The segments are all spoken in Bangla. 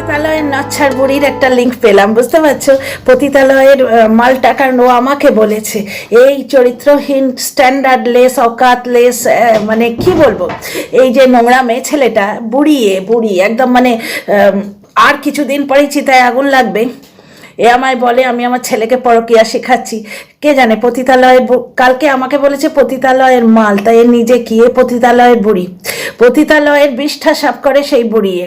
পতিতালয়ের নচ্ছার বুড়ির একটা লিঙ্ক পেলাম, বুঝতে পারছো? পতিতালয়ের মালটা, কারণ ও আমাকে বলেছে এই চরিত্রহীন, স্ট্যান্ডার্ডলেস, অকাতলেস, মানে কি বলবো, এই যে নোংরা মেয়ে ছেলেটা বুড়ি একদম, মানে আর কিছুদিন পরেই চিতায় আগুন লাগবে। এ আমায় বলে আমি আমার ছেলেকে পরকীয়া শেখাচ্ছি। কে জানে পতিতালয়ের, কালকে আমাকে বলেছে পতিতালয়ের মাল, তাই নিজে কি পতিতালয়ের বুড়ি, পতিতালয়ের বিষ্ঠা সাফ করে সেই বুড়িয়ে।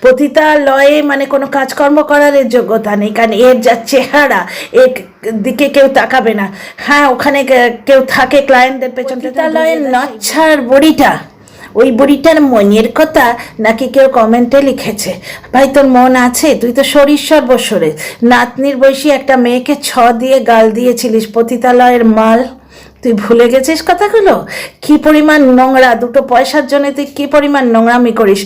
পতিতালয়ে মানে কোনো কাজকর্ম করার এর যোগ্যতা নেই, কারণ এর যা চেহারা, এর দিকে কেউ তাকাবে না। হ্যাঁ, ওখানে কেউ থাকে ক্লায়েন্টদের পেছন। পতিতালয়ের নচ্ছার বুড়িটা, ওই বুড়িটার মনের কথা নাকি কেউ কমেন্টে লিখেছে। ভাই, তোর মন আছে? তুই তো শরীর সর্বস্বরে নাতনির বয়সী একটা মেয়েকে দিয়ে গাল দিয়েছিলিস, পতিতালয়ের মাল। তুই ভুলে গেছিস কথাগুলো? কি পরিমাণ নোংরা, দুটো পয়সার জন্য তুই কি পরিমাণ নোংরামি করিস।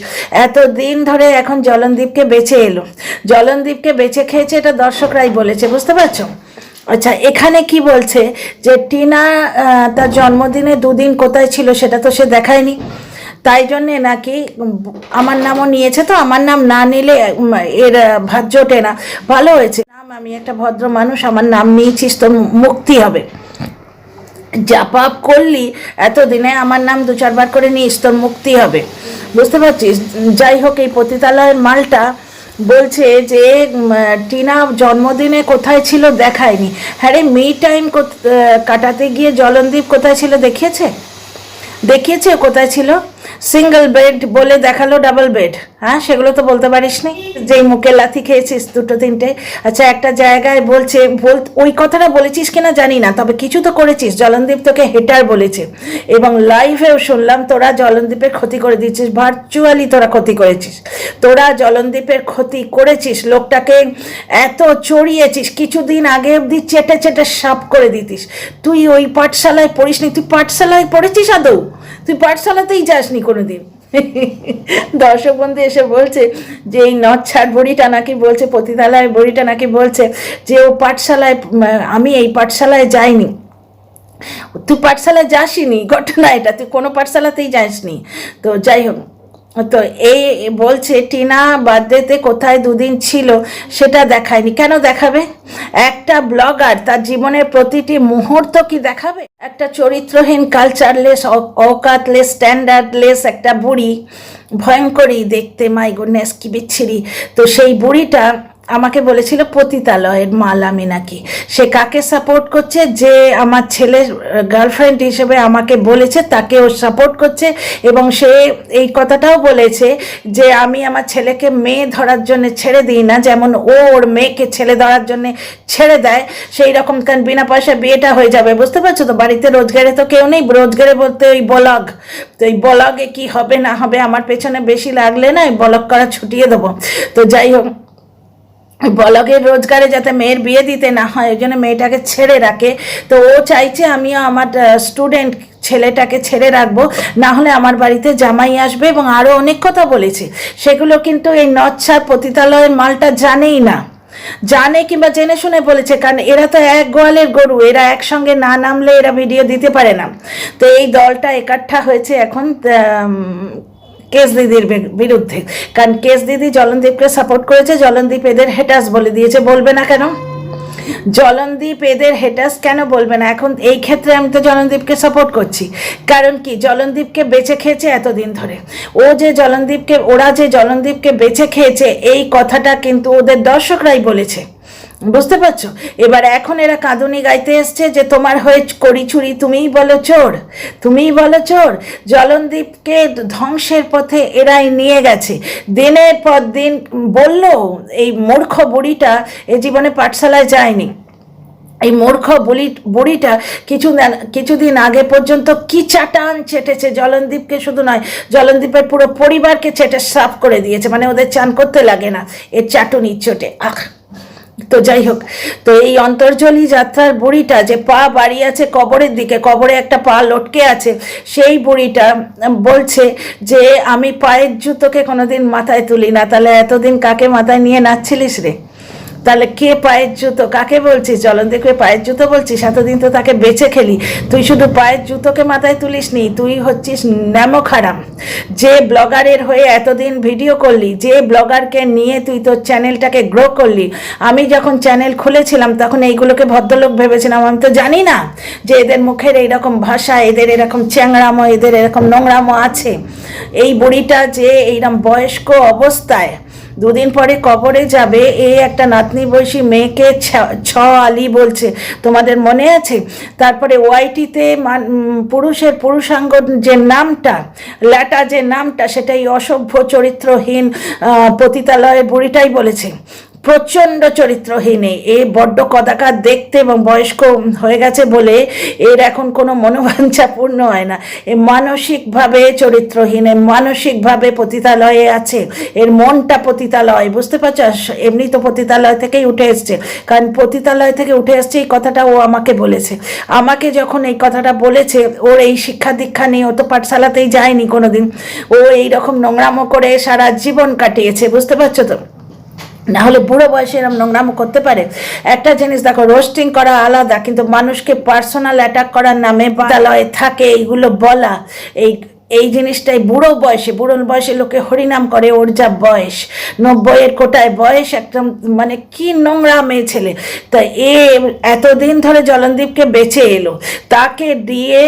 এতদিন ধরে এখন জলনদীপকে বেঁচে এলো, জলনদীপকে বেঁচে খেয়েছে, এটা দর্শকরাই বলেছে, বুঝতে পারছো? আচ্ছা, এখানে কি বলছে যে টিনা তার জন্মদিনে দুদিন কোথায় ছিল সেটা তো সে দেখায়নি, তাই জন্যে নাকি আমার নামও নিয়েছে। তো আমার নাম না নিলে এর ভাত জোটে না। ভালো হয়েছে নাম, আমি একটা ভদ্র মানুষ, আমার নাম নিয়েছিস, তোর মুক্তি হবে। যা পাপ করলি এতদিনে আমার নাম 2-4 বার করে নিস, তোর মুক্তি হবে, বুঝতে পারছিস? যাই হোক, এই পতিতালয়ের মালটা বলছে যে টিনা জন্মদিনে কোথায় ছিল দেখায়নি। হ্যাঁ রে, মি টাইম কাটাতে গিয়ে জলনদীপ কোথায় ছিল দেখিয়েছে কোথায় ছিল? সিঙ্গেল বেড বলে দেখালো ডাবল বেড। হ্যাঁ, সেগুলো তো বলতে পারিস নি, যেই মুখে লাথি খেয়েছিস 2-3টে। আচ্ছা, একটা জায়গায় বলছে, ওই কথাটা বলেছিস কিনা জানি না, তবে কিছু তো করেছিস। জলনদীপ তোকে হেটার বলেছে, এবং লাইভেও শুনলাম তোরা জলনদীপের ক্ষতি করে দিচ্ছিস, ভার্চুয়ালি তোরা ক্ষতি করেছিস, তোরা জলনদীপের ক্ষতি করেছিস। লোকটাকে এত চড়িয়েছিস, কিছুদিন আগে অবধি চেটে সাপ করে দিতিস। তুই ওই পাঠশালায় পড়িসনি? তুই পাঠশালায় পড়েছিস আদৌ? তুই পাঠশালাতেই যাসনি কোনোদিন। দর্শক বন্ধু এসে বলছে যে এই নচ্ছার বুড়িটা নাকি বলছে, পতিতালয়ের বুড়িটা নাকি বলছে যে ও পাঠশালায়, আমি এই পাঠশালায় যাইনি। তুই পাঠশালায় যাসনি, ঘটনা এটা, তুই কোনো পাঠশালাতেই যাসনি। তো যাই হোক, তো এই বলছে টিনা বার্থডেতে কোথায় দুদিন ছিল সেটা দেখায়নি। কেন দেখাবে? একটা ব্লগার তার জীবনের প্রতিটি মুহূর্ত কি দেখাবে? একটা চরিত্রহীন, কালচারলেস, অকাতলেস, স্ট্যান্ডার্ডলেস একটা বুড়ি, ভয়ঙ্করী দেখতে, মাই গুডনেস কি বিচ্ছিরি। তো সেই বুড়িটা আমাকে বলেছিল পতিতালয়ের মাল আমি নাকি। সে কাকে সাপোর্ট করছে? যে আমার ছেলের গার্লফ্রেন্ড হিসেবে আমাকে বলেছে তাকে ও সাপোর্ট করছে, এবং সে এই কথাটাও বলেছে যে আমি আমার ছেলেকে মেয়ে ধরার জন্য ছেড়ে দিই না, যেমন ও ওর মেয়েকে ছেলে ধরার জন্য ছেড়ে দেয়, সেই রকম। কারণ বিনা পয়সায় বিয়েটা হয়ে যাবে, বুঝতে পারছো তো? বাড়িতে রোজগারে তো কেউ নেই, রোজগারে বলতে ওই ব্লগ, তো এই ব্লগে কি হবে না হবে আমার পেছনে বেশি লাগলে না, ওই ব্লগ করা ছুটিয়ে দেবো। তো যাই হোক, ব্লগের রোজগারে যাতে মেয়ের বিয়ে দিতে না হয়, ওই জন্য মেয়েটাকে ছেড়ে রাখে। তো ও চাইছে আমিও আমার স্টুডেন্ট ছেলেটাকে ছেড়ে রাখবো, না হলে আমার বাড়িতে জামাই আসবে, এবং আরও অনেক কথা বলেছে। সেগুলো কিন্তু এই নচ্ছার পতিতালয়ের মালটা জানেই না, জানে কিংবা জেনে শুনে বলেছে, কারণ এরা তো এক গোয়ালের গরু, এরা একসঙ্গে না নামলে এরা ভিডিও দিতে পারে না। তো এই দলটা একাঠা হয়েছে এখন কেস দিদির বিরুদ্ধে, কারণ কেস দিদি জলনদীপকে সাপোর্ট করেছে, জলনদীপ এদের হেটার্স বলে দিয়েছে। বলবে না কেন? জলনদীপ এদের হেটার্স কেন বলবে না? এখন এই ক্ষেত্রে আমি তো জলনদীপকে সাপোর্ট করছি, কারণ কি জলনদীপকে বেঁচে খেয়েছে এতদিন ধরে। ওরা যে জলনদীপকে বেঁচে খেয়েছে, এই কথাটা কিন্তু ওদের দর্শকরাই বলেছে, বুঝতে পারছো? এবার এখন এরা কাঁদুনি গাইতে এসছে যে তোমার হয়ে করি চুরি, তুমিই বলো চোর। জলনদীপকে ধ্বংসের পথে এরাই নিয়ে গেছে, দিনের পর দিন। বললো এই মূর্খ বুড়িটা এ জীবনে পাঠশালায় যায়নি। এই মূর্খ বুড়িটা কিছুদিন আগে পর্যন্ত কি চাটান চেটেছে, জলনদীপকে শুধু নয়, জলনদীপের পুরো পরিবারকে চেটে সাফ করে দিয়েছে, মানে ওদের চান করতে লাগে না এর চাটুনির চোটে। তো যাই হোক, তো এই অন্তর্জলি যাত্রার বুড়িটা যে পা বাড়িয়ে আছে কবরের দিকে, কবরে একটা পা লটকে আছে, সেই বুড়িটা বলছে যে আমি পায়ের জুতোকে কোনোদিন মাথায় তুলি না। তাহলে এতদিন কাকে মাথায় নিয়ে নাচছিলিস রে? তাহলে কে পায়ের জুতো? কাকে বলছিস? জলনদীপকে পায়ের জুতো বলছিস? এতদিন তো তাকে বেঁচে খেলি, তুই শুধু পায়ের জুতোকে মাথায় তুলিস নি, তুই হচ্ছিস ন্যামক হারাম। যে ব্লগারের হয়ে এতদিন ভিডিও করলি, যে ব্লগারকে নিয়ে তুই তোর চ্যানেলটাকে গ্রো করলি, আমি যখন চ্যানেল খুলেছিলাম তখন এইগুলোকে ভদ্রলোক ভেবেছিলাম। আমি তো জানি না যে এদের মুখের এইরকম ভাষা, এদের এরকম চ্যাংড়ামো, এদের এরকম নোংরামো আছে। এই বুড়িটা যে এইরকম বয়স্ক অবস্থায় দুদিন পরে কবরে যাবে, এই একটা নাতনি বয়সী মেয়েকে ছ আলি বলছে, তোমাদের মনে আছে? তারপরে ওয়াইটিতে পুরুষের পুরুষাঙ্গ যে নামটা, ল্যাটা যে নামটা, সেটাই অসভ্য চরিত্রহীন পতিতালয়ের বুড়িটাই বলেছে। প্রচণ্ড চরিত্রহীন, এ বড্ড কদাকার দেখতে এবং বয়স্ক হয়ে গেছে বলে এর এখন কোনো মনোবাঞ্ছা পূর্ণ হয় না। এ মানসিকভাবে চরিত্রহীন, মানসিকভাবে পতিতালয়ে আছে, এর মনটা পতিতালয়, বুঝতে পারছো? এমনি তো পতিতালয় থেকেই উঠে এসছে, কারণ পতিতালয় থেকে উঠে এসছে এই কথাটা ও আমাকে বলেছে। আমাকে যখন এই কথাটা বলেছে, ওর এই শিক্ষা দীক্ষা নিয়ে, ও তো পাঠশালাতেই যায়নি কোনোদিন, ও এইরকম নোংরামো করে সারা জীবন কাটিয়েছে, বুঝতে পারছো তো? না হলে বুড়ো বয়সে এরকম নোংরামো করতে পারে? একটা জিনিস দেখো, রোস্টিং করা আলাদা, কিন্তু মানুষকে পার্সোনাল অ্যাটাক করার নামে বিদ্যালয়ে থাকে এইগুলো বলা, এই জিনিসটাই বুড়ো বয়সে লোকে হরিনাম করে। ওর যা বয়স, 90-এর কোটায় বয়স, একদম মানে কি নোংরা মেয়ে ছেলে। তা এতদিন ধরে জলনদীপকে বেঁচে এলো, তাকে দিয়ে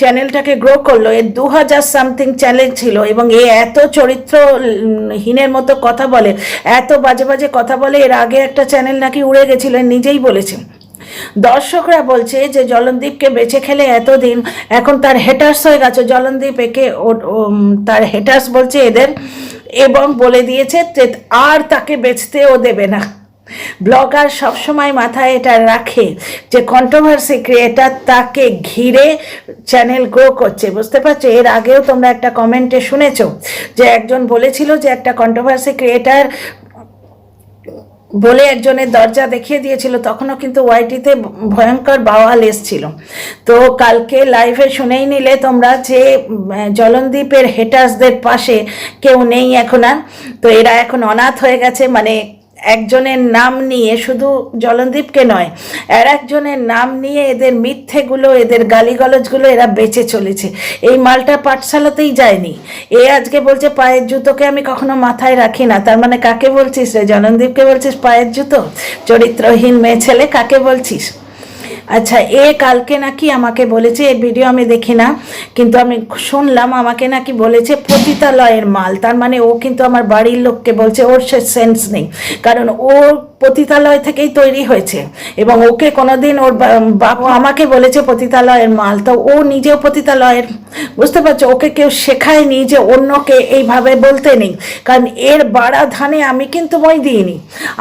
চ্যানেলটাকে গ্রো করলো। এর 2000 সামথিং চ্যানেল ছিল, এবং এত চরিত্রহীনের মতো কথা বলে, এত বাজে বাজে কথা বলে। এর আগে একটা চ্যানেল নাকি উড়ে গেছিল, নিজেই বলেছে। দর্শকরা বলছে যে জলনদীপকে বেঁচে খেলে এতদিন, এখন তার হেটার্স হয়ে গেছে। জলনদীপ একে তার হেটার্স বলছে এদের, এবং বলে দিয়েছে যে আর তাকে বেচতেও দেবে না। ব্লগার সবসময় মাথায় এটা রাখে যে কন্ট্রোভার্সি ক্রিয়েটার তাকে ঘিরে চ্যানেল গ্রো করছে, বুঝতে পারছো? এর আগেও তোমরা একটা কমেন্টে শুনেছো যে একজন বলেছিল যে একটা কন্ট্রোভার্সি ক্রিয়েটার বলে একজনের দরজা দেখিয়ে দিয়েছিল, তখনও কিন্তু ওয়াইটিতে ভয়ঙ্কর বাওয়াল এসছিল। তো কালকে লাইভে শুনেই নিলে তোমরা যে জলনদীপের হেটার্সদের পাশে কেউ নেই এখন আর। তো এরা এখন অনাথ হয়ে গেছে, মানে একজনের নাম নিয়ে, শুধু জলনদীপকে নয়, আর একজনের নাম নিয়ে এদের মিথ্যেগুলো, এদের গালিগালাজগুলো এরা বেঁচে চলেছে। এই মালটা পাঠশালাতেই যায়নি। আজকে বলছে পায়ের জুতোকে আমি কখনো মাথায় রাখি না। তার মানে কাকে বলছিস রে? জলনদীপকে বলছিস পায়ের জুতো? চরিত্রহীন মেয়ে ছেলে, কাকে বলছিস? আচ্ছা, কালকে নাকি আমাকে বলেছে, এর ভিডিও আমি দেখি না, কিন্তু আমি শুনলাম আমাকে নাকি বলেছে পতিতালয়ের মাল। তার মানে ও কিন্তু আমার বাড়ির লোককে বলছে। ওর সে সেন্স নেই, কারণ ও পতিতালয় থেকেই তৈরি হয়েছে, এবং ওকে কোনোদিন ওর বাবা আমাকে বলেছে পতিতালয়ের মাল। তো ও নিজেও পতিতালয়ের, বুঝতে পারছো? ওকে কেউ শেখায়নি যে অন্যকে এইভাবে বলতে নেই, কারণ এর বাড়া ধানে আমি কিন্তু মই দিইনি।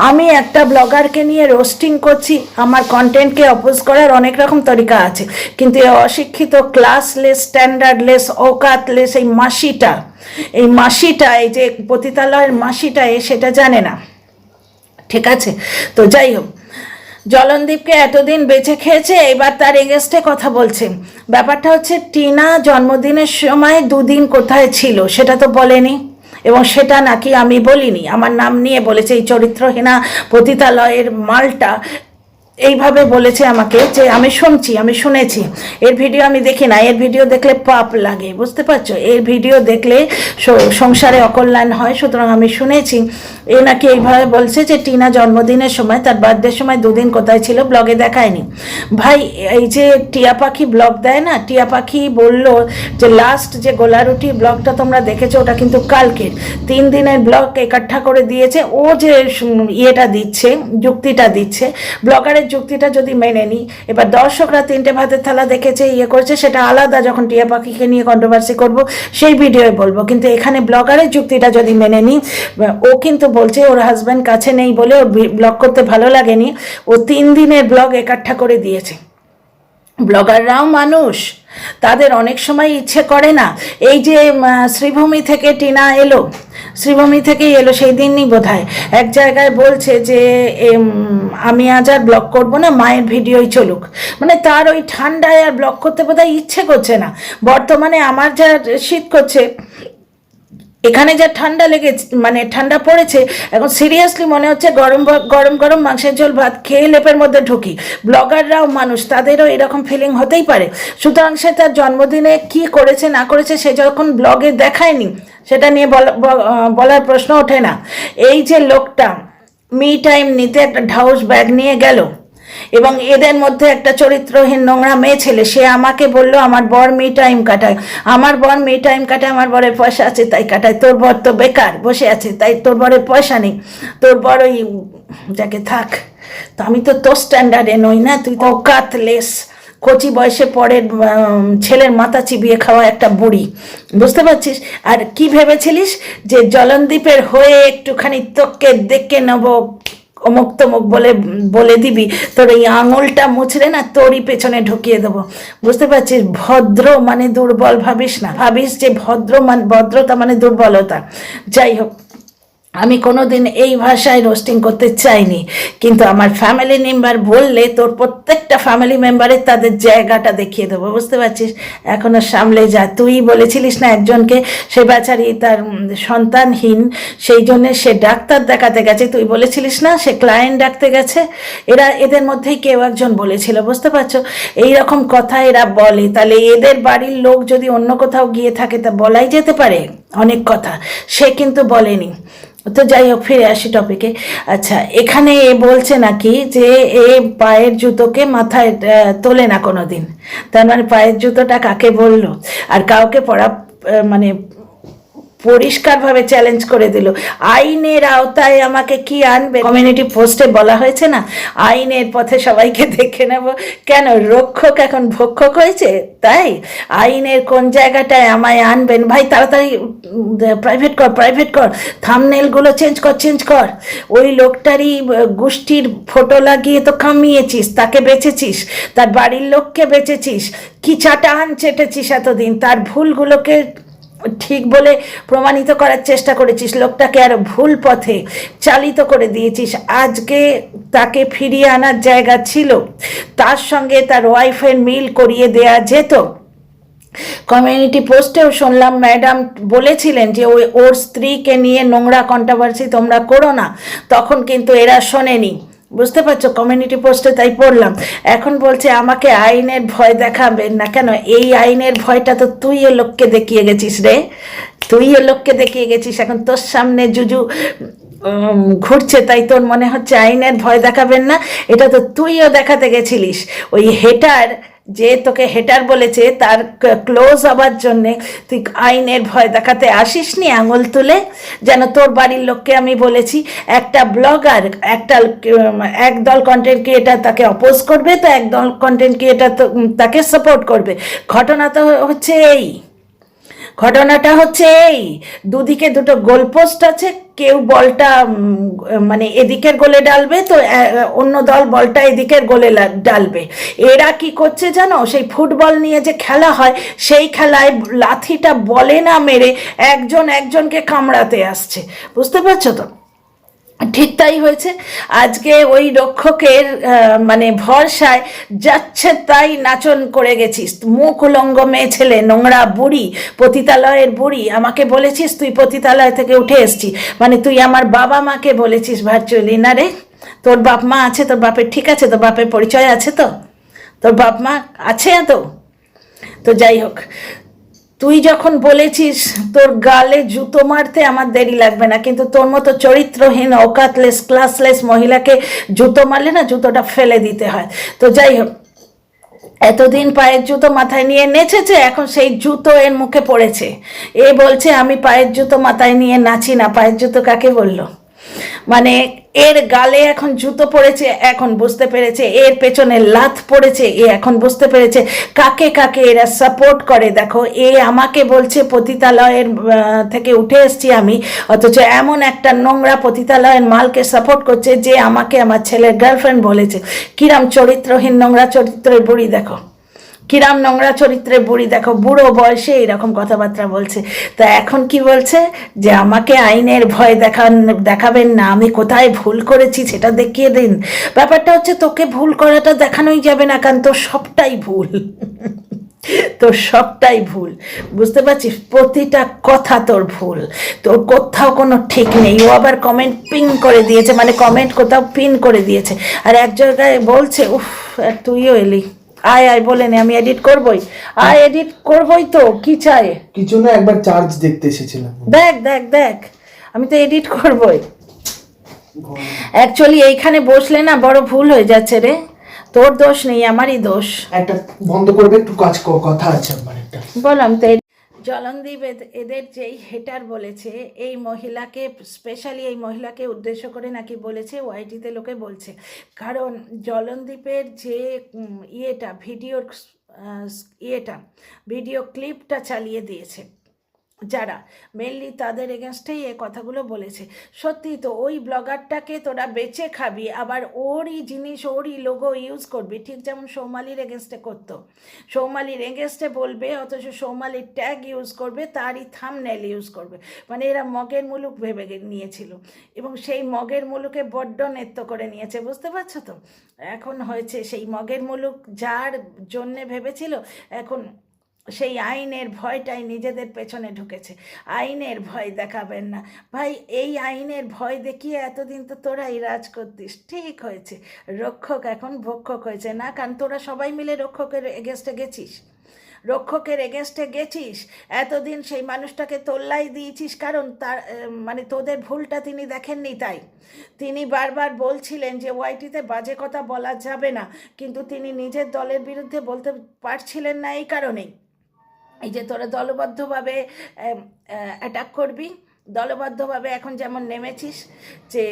আমি একটা ব্লগারকে নিয়ে রোস্টিং করছি, আমার কন্টেন্টকে অপোজ করার অনেক রকম তরিকা আছে, কিন্তু এই অশিক্ষিত, ক্লাসলেস, স্ট্যান্ডার্ডলেস, ঔকাতলেস এই মাসিটা, এই যে পতিতালয়ের মাসিটা, সেটা জানে না, ঠিক আছে? তো যাই হোক, জলনদীপকে এতদিন বেঁচে খেয়েছে, এবার তার এগেনস্টে কথা বলছে। ব্যাপারটা হচ্ছে, টিনা জন্মদিনের সময় 2 দিন কোথায় ছিল সেটা তো বলেনি, এবং সেটা নাকি আমি বলিনি, আমার নাম নিয়ে বলেছে। এই চরিত্রহীনা পতিতালয়ের মালটা এইভাবে বলেছে আমাকে, যে আমি শুনেছি। এর ভিডিও আমি দেখি না, এর ভিডিও দেখলে পাপ লাগে, বুঝতে পারছো? এর ভিডিও দেখলে সংসারে অকল্যাণ হয়। সুতরাং আমি শুনেছি নাকি এইভাবে বলছে যে টিনা জন্মদিনের সময়, তার বার্থডের সময় 2 দিন কোথায় ছিল, ব্লগে দেখায়নি। ভাই, এই যে টিয়া পাখি ব্লগ দেয় না, টিয়া পাখি বলল যে লাস্ট যে গোলারুটি ব্লগটা তোমরা দেখেছো, ওটা কিন্তু কালকের 3 দিনের ব্লগ একাঠা করে দিয়েছে। ও যে দিচ্ছে, যুক্তিটা দিচ্ছে, ব্লগারের যুক্তিটা যদি মেনে নিই, এবার দর্শকরা 3টে ভাতের থালা দেখেছে, করেছে, সেটা আলাদা। যখন টিয়া পাখিকে নিয়ে কন্ট্রোভার্সি করব সেই ভিডিওয়ে বলবো, কিন্তু এখানে ব্লগারের যুক্তিটা যদি মেনে নিই, ও কিন্তু বলছে ওর হাজব্যান্ড কাছে নেই বলে ওর ব্লগ করতে ভালো লাগেনি, ও 3 দিনের ব্লগ একাঠা করে দিয়েছে। ব্লগাররাও মানুষ, তাদের অনেক সময় ইচ্ছে করে না। এই যে শ্রীভূমি থেকে টিনা এলো, শ্রীভূমি থেকেই এলো, সেই দিনই বোধহয় এক জায়গায় বলছে যে আমি আজ আর ব্লগ করবো না, মায়ের ভিডিওই চলুক। মানে তার ওই ঠান্ডায় আর ব্লগ করতে বোধহয় ইচ্ছে করছে না। বর্তমানে আমার যা শীত করছে, এখানে যা ঠান্ডা লেগেছে, মানে ঠান্ডা পড়েছে, এখন সিরিয়াসলি মনে হচ্ছে গরম গরম গরম মাংসের ঝোল ভাত খেয়ে লেপের মধ্যে ঢুকি। ব্লগাররাও মানুষ, তাদেরও এরকম ফিলিং হতেই পারে। সুতরাং সে তার জন্মদিনে কি করেছে না করেছে সে যখন ব্লগে দেখায়নি, সেটা নিয়ে বলার প্রশ্ন ওঠে না। এই যে লোকটা মি টাইম নিতে একটা ঢাউস ব্যাগ নিয়ে গেল, এবং এদের মধ্যে একটা চরিত্রহীন নোংরা মেয়ে ছেলে, সে আমাকে বলল আমার বর মি টাইম কাটায়, আমার বর মি টাইম কাটায়, আমার বরের পয়সা আছে তাই কাটায়, তোর বর তো বেকার বসে আছে তাই তোর বরের পয়সা নেই, তোর বর ওই যাকে থাক। তো আমি তো তোর স্ট্যান্ডার্ডে নই না, তুই তো অকাতলেস কচি বয়সে পরের ছেলের মাথা চিবিয়ে খাওয়া একটা বুড়ি, বুঝতে পারছিস? আর কি ভেবেছিলিস যে জলনদীপের হয়ে একটুখানি তোকে দেখে নেবো, অমুক তমুক বলে বলে দিবি, তোর এই আঙুলটা মুছড়ে না তোরই পেছনে ঢুকিয়ে দেবো, বুঝতে পারছিস? ভদ্র মানে দুর্বল ভাবিস না, ভাবিস যে ভদ্রতা মানে দুর্বলতা। যাই হোক, আমি কোনোদিন এই ভাষায় রোস্টিং করতে চাইনি, কিন্তু আমার ফ্যামিলি মেম্বার বললে তোর প্রত্যেকটা ফ্যামিলি মেম্বারের তাদের জায়গাটা দেখিয়ে দেবো, বুঝতে পারছিস? এখনো সামলে যা। তুই বলেছিলিস না একজনকে, সে বেচারি তার সন্তানহীন, সেই জন্যে সে ডাক্তার দেখাতে গেছে, তুই বলেছিলিস না সে ক্লায়েন্ট ডাকতে গেছে। এদের মধ্যেই কেউ একজন বলেছিল, বুঝতে পারছো? এইরকম কথা এরা বলে, তাহলে এদের বাড়ির লোক যদি অন্য কোথাও গিয়ে থাকে তা বলাই যেতে পারে অনেক কথা, সে কিন্তু বলেনি। তো যাই হোক, ফিরে আসি টপিকে। আচ্ছা, এখানে এ বলছে নাকি যে এ পায়ের জুতোকে মাথায় তোলে না কোনো দিন, তার মানে পায়ের জুতোটা কাকে বললো? আর কাউকে মানে পরিষ্কারভাবে চ্যালেঞ্জ করে দিল, আইনের আওতায় আমাকে কি আনবে? কমিউনিটি পোস্টে বলা হয়েছে না, আইনের পথে সবাইকে দেখে নেব। কেন রক্ষক এখন ভক্ষক হয়েছে? তাই আইনের কোন জায়গাটায় আমায় আনবেন? ভাই তাড়াতাড়ি প্রাইভেট কর, থাম্বনেলগুলো চেঞ্জ কর। ওই লোকটারই গোষ্ঠীর ফটো লাগিয়ে তো কামিয়েছিস, তাকে বেচেছিস, তার বাড়ির লোককে বেচেছিস, কি চাটান চেটেছিস এতদিন, তার ভুলগুলোকে ঠিক বলে প্রমাণিত করার চেষ্টা করেছিস, লোকটাকে আরো ভুল পথে চালিত করে দিয়েছিস। আজকে তাকে ফিরিয়ে আনার জায়গা ছিল, তার সঙ্গে তার ওয়াইফের মিল করিয়ে দেয়া যেত। কমিউনিটি পোস্টেও শুনলাম ম্যাডাম বলেছিলেন যে ওর স্ত্রীকে নিয়ে নোংরা কন্ট্রোভার্সি তোমরা করো না, তখন কিন্তু এরা শোনেনি, বুঝতে পারছো? কমিউনিটি পোস্টে তাই পড়লাম। এখন বলছে আমাকে আইনের ভয় দেখাবেন না। কেন? এই আইনের ভয়টা তো তুইও লোককে দেখিয়ে গেছিস রে, তুইও লোককে দেখিয়ে গেছিস। এখন তোর সামনে জুজু ঘুরছে, তাই তোর মনে হচ্ছে আইনের ভয় দেখাবেন না? এটা তো তুইও দেখাতে গেছিলিস। ওই হেটার যে তোকে হেটার বলেছে তার ক্লোজ হবার জন্যে তুই আইনের ভয় দেখাতে আসিসনি আঙুল তুলে। যেন তোর বাড়ির লোককে আমি বলেছি, একটা ব্লগার একদল কন্টেন্ট ক্রিয়েটার তাকে অপোজ করবে, তো একদল কন্টেন্ট ক্রিয়েটার তাকে সাপোর্ট করবে। ঘটনাটা হচ্ছে এই দুদিকে দুটো গোলপোস্ট আছে, কেউ বলটা মানে এদিকের গোলে ডালবে, তো অন্য দল বলটা এদিকের গোলে ডালবে। এরা কি করছে জানো? সেই ফুটবল নিয়ে যে খেলা হয়, সেই খেলায় লাথিটা বলে না মেরে একজনকে কামড়াতে আসছে, বুঝতে পারছো তো? ঠিক তাই হয়েছে। আজকে ওই রক্ষকের মানে ভরসায় যাচ্ছে তাই নাচন করে গেছিস, মুখ উলঙ্গ মেয়ে ছেলে, নোংরা বুড়ি, পতিতালয়ের বুড়ি। আমাকে বলেছিস তুই পতিতালয় থেকে উঠে এসছিস, মানে তুই আমার বাবা মাকে বলেছিস ভার্চুয়ালি না রে? তোর বাপ মা আছে? তোর বাপের ঠিক আছে? তোর বাপের পরিচয় আছে? তো তোর বাপ মা আছে? তো যাই হোক, তুই যখন বলেছিস তোর গালে জুতো মারতে আমার দেরি লাগবে না, কিন্তু তোর মতো চরিত্রহীন অকাতলেস ক্লাসলেস মহিলাকে জুতো মারলে না জুতোটা ফেলে দিতে হয়। তো যাই হোক, এতদিন পায়ের জুতো মাথায় নিয়ে নেচেছে, এখন সেই জুতো এর মুখে পড়েছে। এ বলছে আমি পায়ের জুতো মাথায় নিয়ে নাচি না। পায়ের জুতো কাকে বললো? মানে এর গালে এখন জুতো পড়েছে, এখন বুঝতে পেরেছে। এর পেছনে লাথ পড়েছে, এ এখন বুঝতে পেরেছে কাকে কাকে এরা সাপোর্ট করে। দেখো, এ আমাকে বলছে পতিতালয়ের থেকে উঠে এসছি আমি, অথচ এমন একটা নোংরা পতিতালয়ের মালকে সাপোর্ট করছে যে আমাকে আমার ছেলের গার্লফ্রেন্ড বলেছে। কিরাম চরিত্রহীন নোংরা চরিত্রের বুড়ি দেখো, কিরাম নোংরা চরিত্রের বুড়ি দেখো, বুড়ো বয়সে এরকম কথাবার্তা বলছে। তা এখন কি বলছে? যে আমাকে আইনের ভয় দেখাবেন না, আমি কোথায় ভুল করেছি সেটা দেখিয়ে দিন। ব্যাপারটা হচ্ছে তোকে ভুল করাটা দেখানোই যাবে না, কারণ তোর সবটাই ভুল। তোর সবটাই ভুল, বুঝতে পারছিস? প্রতিটা কথা তোর ভুল, তোর কোথাও কোনো ঠিক নেই। ও আবার কমেন্ট পিন করে দিয়েছে, মানে কমেন্ট কোথাও পিন করে দিয়েছে, আর এক জায়গায় বলছে উফ, আর তুইও এলি। আয় আয় বলে নে, আমি এডিট করবই, আয় এডিট করবই তো, কি চাই? কিছু না, একবার চার্জ দেখতে এসেছিলাম। দেখ দেখ দেখ, আমি তো এডিট করবই। অ্যাকচুয়ালি এইখানে বসলে না বড় ভুল হয়ে যাচ্ছে রে, তোর দোষ নেই, আমারই দোষ। একটা বন্ধ করবে, একটু কথা আছে আমার একটা। বললাম তো, জলনদীপ এদের যেই হেটার বলেছে, এই মহিলাকে স্পেশালি এই মহিলাকে উদ্দেশ্য করে নাকি বলেছে, ওয়াইটিতে লোকে বলছে, কারণ জলনদীপের যে ভিডিও ক্লিপটা চালিয়ে দিয়েছে যারা, মেনলি তাদের এগেনস্টেই এ কথাগুলো বলেছে। সত্যি তো, ওই ব্লগারটাকে তোরা বেচে খাবি, আবার ওরই জিনিস ওরই লোগো ইউজ করবি, ঠিক যেমন সৌমালির এগেনস্টে করতো। সৌমালির এগেনস্টে বলবে, অথচ সৌমালির ট্যাগ ইউজ করবে, তারই থাম্বনেল ইউজ করবে। মানে এরা মগের মুলুক ভেবে নিয়েছিল, এবং সেই মগের মুলুকে বড্ড নেত্য করে নিয়েছে, বুঝতে পারছো তো? এখন হয়েছে সেই মগের মুলুক যার জন্যে ভেবেছিল, এখন সেই আইনের ভয়টাই নিজেদের পেছনে ঢুকেছে। আইনের ভয় দেখাবেন না ভাই, এই আইনের ভয় দেখিয়ে এতদিন তো তোরাই রাজ করতিস, ঠিক হয়েছে। রক্ষক এখন ভক্ষক হয়েছে না, কারণ তোরা সবাই মিলে রক্ষকের এগেনস্টে গেছিস, রক্ষকের এগেনস্টে গেছিস, এতদিন সেই মানুষটাকে তোল্লাই দিয়েছিস, কারণ তার মানে তোদের ভুলটা তিনি দেখেননি, তাই তিনি বারবার বলছিলেন যে ওয়াইটিতে বাজে কথা বলা যাবে না, কিন্তু তিনি নিজের দলের বিরুদ্ধে বলতে পারছিলেন না, এই কারণেই এই যে তোরা দলবদ্ধভাবে অ্যাটাক করবি, দলবদ্ধভাবে এখন যেমন নেমেছিস, যে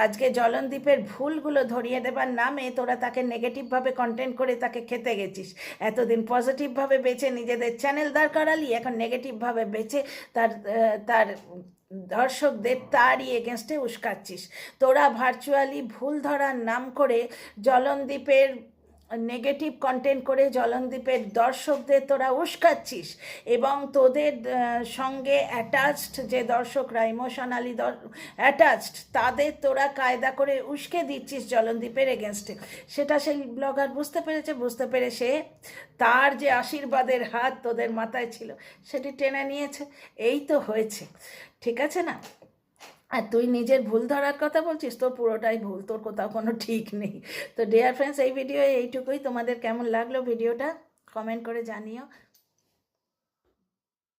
আজকে জলনদীপের ভুলগুলো ধরিয়ে দেবার নামে তোরা তাকে নেগেটিভভাবে কন্টেন্ট করে তাকে খেতে গেছিস। এতদিন পজিটিভভাবে বেঁচে নিজেদের চ্যানেল দাঁড় করালি, এখন নেগেটিভভাবে বেঁচে তার দর্শকদের তারই এগেনস্টে উস্কাচ্ছিস। তোরা ভার্চুয়ালি ভুল ধরার নাম করে জলনদীপের নেগেটিভ কন্টেন্ট করে জলনদীপের দর্শকদের তোরা উস্কাচ্ছিস, এবং তোদের সঙ্গে অ্যাটাচড যে দর্শকরা, ইমোশনালি অ্যাটাচড, তাদের তোরা কায়দা করে উস্কে দিচ্ছিস জলনদীপের এগেনস্টে। সেটা সেই ব্লগার বুঝতে পেরে সে তার যে আশীর্বাদের হাত তোদের মাথায় ছিল সেটি টেনে নিয়েছে। এই তো হয়েছে, ঠিক আছে না? আর তুই নিজের ভুল ধরার কথা বলছিস, তোর পুরোটাই ভুল, তোর কোথাও কোনো ঠিক নেই। তো ডিয়ার ফ্রেন্ডস, এই ভিডিও এইটুকুই। তোমাদের কেমন লাগলো ভিডিওটা কমেন্ট করে জানিও।